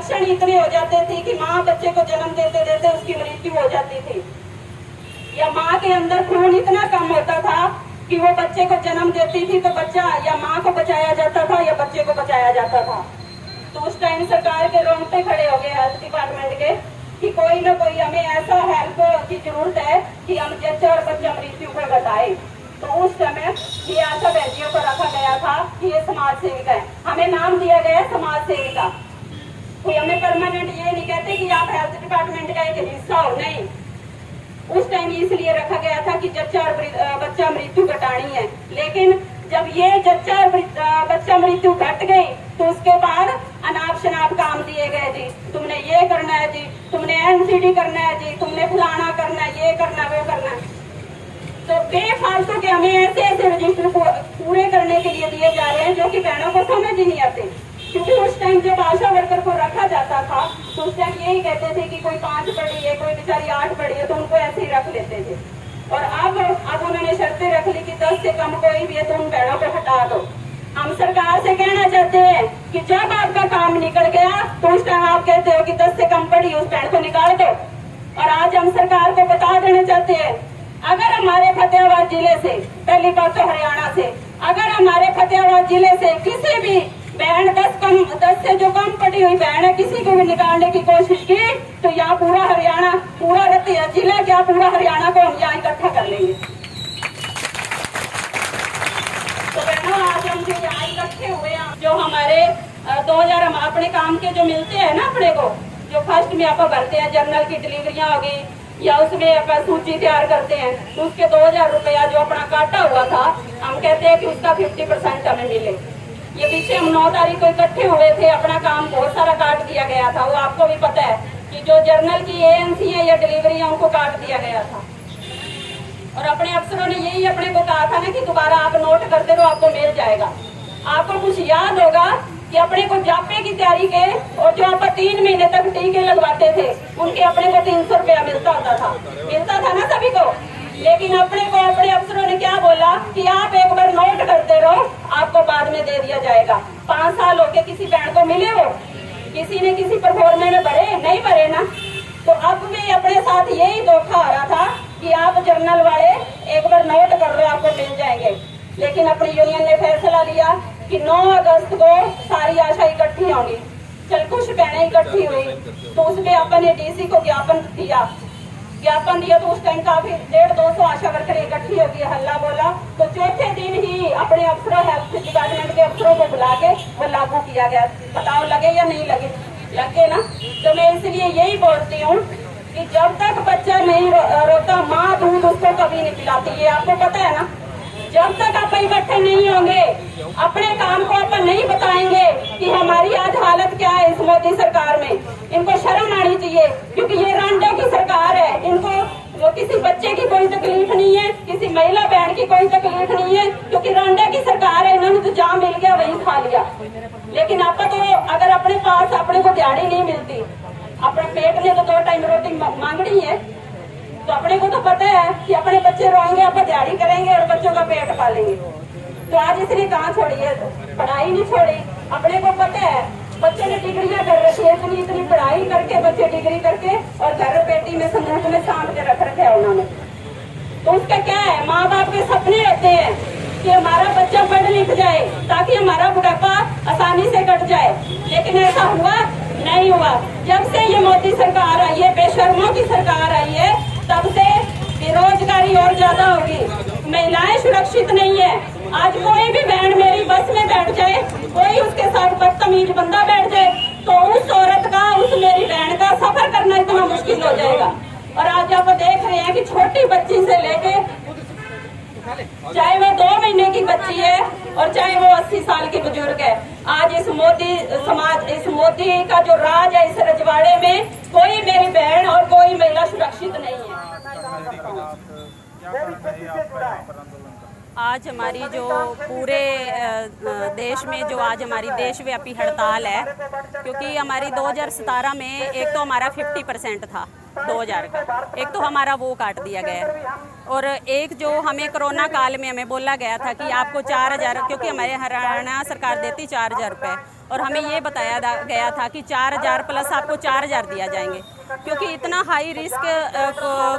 लक्षण इतने हो जाते थे कि माँ बच्चे को जन्म देते देते उसकी मृत्यु हो जाती थी, या माँ के अंदर खून इतना कम होता था कि वो बच्चे को जन्म देती थी तो बच्चा या माँ को बचाया जाता था या बच्चे को बचाया जाता था। तो उस टाइम सरकार के रोंगटे खड़े हो गए हेल्थ डिपार्टमेंट के कि कोई ना कोई हमें ऐसा हेल्प की जरूरत है कि हम जच्चा और बच्चा मृत्यु को घटाए। तो उस समय ये आशा बहनियों को रखा गया था कि ये समाज सेविका है, हमें नाम दिया गया है समाज सेविका। कोई हमें परमानेंट ये नहीं कहते कि आप हेल्थ डिपार्टमेंट का एक हिस्सा हो, नहीं। उस टाइम इसलिए रखा गया था कि जच्चा और बच्चा मृत्यु घटानी है। लेकिन जब ये जच्चा और बच्चा मृत्यु घट गई तो उसके बाद अनाप शनाप काम दिए गए जी, तुमने ये करना है जी, तुमने एनसीडी करना है जी, तुमने फलाना करना है, ये करना वो करना है। तो बेफालतू के हमें ऐसे ऐसे रजिस्टर पूरे करने के लिए दिए जा रहे हैं जो कि बहनों को समझ ही नहीं आते। क्योंकि उस टाइम जब आशा वर्कर को रखा जाता था तो उस टाइम यही कहते थे कि कोई 5 पढ़ी है, कोई बेचारी 8 पढ़ी है, तो उनको ऐसे ही रख लेते थे। और अब उन्होंने शर्तें रख ली कि 10 से कम कोई भी है तो उन बहनों को हटा दो। हम सरकार से कहना चाहते हैं कि जब आपका काम निकल गया तो उस टाइम आप कहते हो कि 10 से कम पढ़ी उस बहन को निकाल दो। और आज हम सरकार को बता देना चाहते हैं, अगर हमारे फतेहाबाद जिले से, पहली बात तो हरियाणा से, अगर हमारे फतेहाबाद जिले से किसी भी बहन 10 से जो कम पड़ी हुई बहन है किसी को भी निकालने की कोशिश की तो यहाँ पूरा हरियाणा, पूरा जिला क्या पूरा हरियाणा को हम यहाँ इकट्ठा कर लेंगे। तो बहनों आज हम जो यहाँ इकट्ठे हुए हैं, जो हमारे 2000 हम अपने काम के जो मिलते हैं ना अपने को, जो फर्स्ट में आप भरते हैं, जर्नल की डिलीवरियां होगी या उसमें आप सूची तैयार करते हैं, तो उसके 2000 रुपया जो अपना काटा हुआ था, हम कहते हैं कि उसका 50% हमें मिले। ये पीछे हम 9 तारीख को इकट्ठे हुए थे, अपना काम बहुत सारा काट दिया गया था। वो आपको भी पता है कि जो जर्नल की एएनसी है या डिलीवरी है उनको काट दिया गया था। और अपने अफसरों ने यही अपने को कहा था ना कि दोबारा आप नोट करते रहो, आपको मिल जाएगा। आपको कुछ याद होगा कि अपने को जापे की तैयारी के और जो आप 3 महीने तक टीके लगवाते थे उनके अपने को 300 रुपया मिलता था ना सभी को। लेकिन अपने को अपने अफसरों ने क्या बोला कि आप एक बार नोट करते रहो, आपको बाद में दे दिया जाएगा। 5 साल हो के किसी बहन को मिले हो, किसी ने किसी परफॉर्मे में भरे नहीं भरे ना। तो अब भी अपने साथ यही धोखा आ रहा था कि आप जर्नल वाले एक बार नोट कर लो, आपको मिल जाएंगे। लेकिन अपनी यूनियन ने फैसला लिया कि 9 अगस्त को सारी आशा इकट्ठी होंगी। चल कुछ बहनें इकट्ठी हुई तो उसमें अपने डीसी को ज्ञापन दिया तो उस टाइम काफी 150-200 आशा वर्कर इकट्ठी होगी, हल्ला बोला। तो चौथे दिन ही अपने अफसरों, हेल्थ डिपार्टमेंट के अफसरों को बुला के वो लागू किया गया। बताओ लगे या नहीं लगे? लगे ना। तो मैं इसलिए यही बोलती हूँ कि जब तक बच्चा नहीं रोता, माँ दूध उसको कभी नहीं पिलाती, ये आपको पता है ना। जब तक आप इकट्ठे नहीं होंगे, अपने काम को आप नहीं बताएंगे कि हमारी आज हालत क्या है इस मोदी सरकार में, इनको शर्म आनी चाहिए। क्योंकि ये रांडे की सरकार है, इनको किसी बच्चे की कोई तकलीफ नहीं है, किसी महिला बहन की कोई तकलीफ नहीं है, क्योंकि रांडे की सरकार है। इन्होंने तो जहाँ मिल गया वही खा लिया। लेकिन आपका तो अगर अपने पास अपने को दिहाड़ी नहीं मिलती, अपने पेट ने तो 2 टाइम रोटी मांगनी है, तो अपने को तो पता है कि अपने बच्चे रोएंगे, आप दिहाड़ी करेंगे और बच्चों का पेट पालेंगे। तो आज इसने कहाँ छोड़ी है? पढ़ाई नहीं छोड़ी। अपने को पता है बच्चे ने डिग्रियां कर रखी है, इतनी पढ़ाई करके बच्चे डिग्री करके और घर पेटी में संदूक में सांप के रख रखे है उन्होंने। तो उसका क्या है? माँ बाप के सपने रहते हैं कि हमारा बच्चा पढ़ लिख जाए ताकि हमारा बुढ़ापा आसानी से कट जाए। लेकिन ऐसा हुआ नहीं हुआ। जब से ये मोदी सरकार आई है, बेशर्मों की सरकार आई है, तब से बेरोजगारी और ज्यादा होगी। महिलाएं सुरक्षित नहीं है। आज कोई भी बहन मेरी बस में बैठ जाए, कोई उसके साथ बदतमीज बंदा बैठ जाए तो उस औरत का, उस मेरी बहन का सफर करना इतना मुश्किल हो जाएगा। और आज आप देख रहे हैं कि छोटी बच्ची से लेके, चाहे वो 2 महीने की बच्ची है और चाहे वो 80 साल की बुजुर्ग है, आज इस मोदी समाज, इस मोदी का जो राज है, इस रजवाड़े में कोई मेरी बहन और कोई महिला सुरक्षित नहीं है। आज हमारी जो पूरे देश में जो आज हमारी देशव्यापी हड़ताल है, क्योंकि हमारी 2017 में एक तो हमारा 50% था 2000 का, एक तो हमारा वो काट दिया गया है, और एक जो हमें कोरोना काल में हमें बोला गया था कि आपको 4000, क्योंकि हमारे हरियाणा सरकार देती 4000 रुपये, और हमें ये बताया गया था कि 4000 प्लस आपको 4000 दिया जाएंगे, क्योंकि इतना हाई रिस्क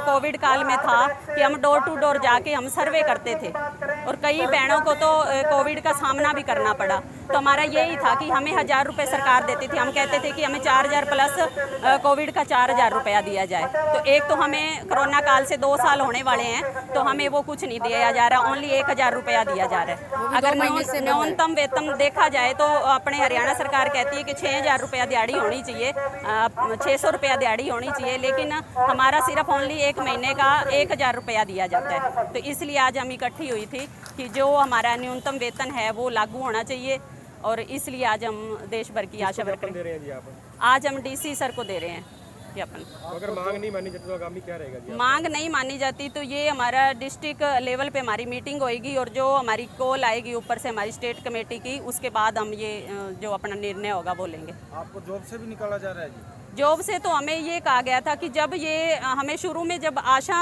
कोविड काल में था कि हम डोर टू डोर जाके हम सर्वे करते थे और कई बहनों को तो कोविड का सामना भी करना पड़ा। तो हमारा यही था कि हमें 1000 रुपये सरकार देती थी, हम कहते थे कि हमें 4000 प्लस कोविड का 4000 रुपया दिया जाए। तो एक तो हमें कोरोना काल से 2 साल होने वाले हैं तो हमें वो कुछ नहीं दिया जा रहा, ओनली 1000 रुपया दिया जा रहा है। अगर न्यूनतम वेतन देखा जाए तो अपने हरियाणा सरकार कहती है कि 6000 रुपया दिहाड़ी होनी चाहिए, 600 रुपया दिहाड़ी होनी चाहिए, लेकिन हमारा सिर्फ ओनली 1 महीने का 1000 रुपया दिया जाता है। तो इसलिए आज हम इकट्ठी हुई थी कि जो हमारा न्यूनतम वेतन है वो लागू होना चाहिए, और इसलिए आज हम देश भर की आशा वर्कर दे रहे हैं जी आप? आज हम डीसी सर को दे रहे हैं ज्ञापन। अगर मांग नहीं मानी जाती तो आगामी क्या रहेगा जी? मांग नहीं मानी जाती तो ये हमारा डिस्ट्रिक्ट लेवल पे हमारी मीटिंग होएगी, और जो हमारी कॉल आएगी ऊपर से हमारी स्टेट कमेटी की, उसके बाद हम ये जो अपना निर्णय होगा वो लेंगे। आपको जॉब से भी निकाला जा रहा है जी? जॉब से तो हमें ये कहा गया था कि जब ये हमें शुरू में जब आशा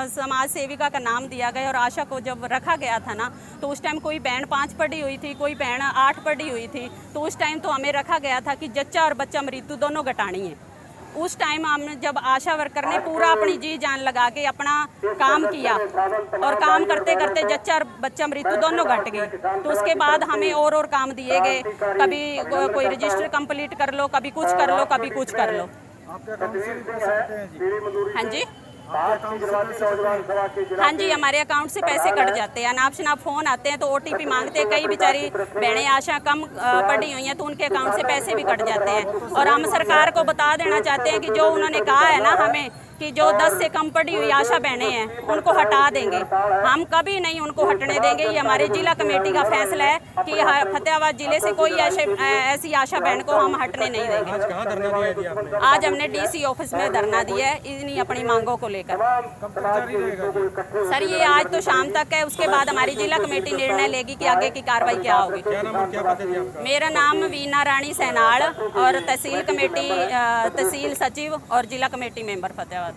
समाज सेविका का नाम दिया गया और आशा को जब रखा गया था ना, तो उस टाइम कोई बहन 5 पढ़ी हुई थी, कोई बहन 8 पढ़ी हुई थी। तो उस टाइम तो हमें रखा गया था कि जच्चा और बच्चा मृत्यु दोनों घटानी है। उस टाइम हम जब आशा वर्कर ने पूरा अपनी जी जान लगा के अपना काम किया, और काम करते करते जच्चा और बच्चा मृत्यु दोनों घट गई। तो उसके बाद हमें और काम दिए गए, कभी कोई रजिस्टर कंप्लीट कर लो, कभी कुछ कर लो, कभी कुछ कर लो। आपके अकाउंट से भी पैसे कटे हैं जी? हाँ जी, आपके अकाउंट से पैसे कटे हैं? हाँ जी, हमारे अकाउंट से पैसे कट जाते हैं। अनाप शनाप फ़ोन आते हैं तो OTP मांगते हैं। कई बेचारी बहनें आशा कम पढ़ी हुई हैं तो उनके अकाउंट से पैसे भी कट जाते हैं। और हम सरकार को बता देना चाहते हैं कि जो उन्होंने कहा है ना हमें कि जो 10 से कम पढ़ी हुई आशा बहनें हैं उनको हटा देंगे, हम कभी नहीं उनको हटने देंगे। ये हमारे जिला कमेटी का फैसला है कि फतेहाबाद जिले से कोई ऐसी आशा बहन को हम हटने नहीं देंगे। आज कहाँ धरना दिया है जी आपने? आज हमने DC ऑफिस में धरना दिया है इन्हीं अपनी मांगों को लेकर। कब तक जारी रहेगा जी? सर ये आज तो शाम तक है, उसके बाद हमारी जिला कमेटी निर्णय लेगी कि आगे की कार्रवाई क्या होगी। क्या नाम और क्या पता जी आपका? मेरा नाम वीना रानी सैनाल और तहसील कमेटी तहसील सचिव और जिला कमेटी मेंबर फतेहाबाद।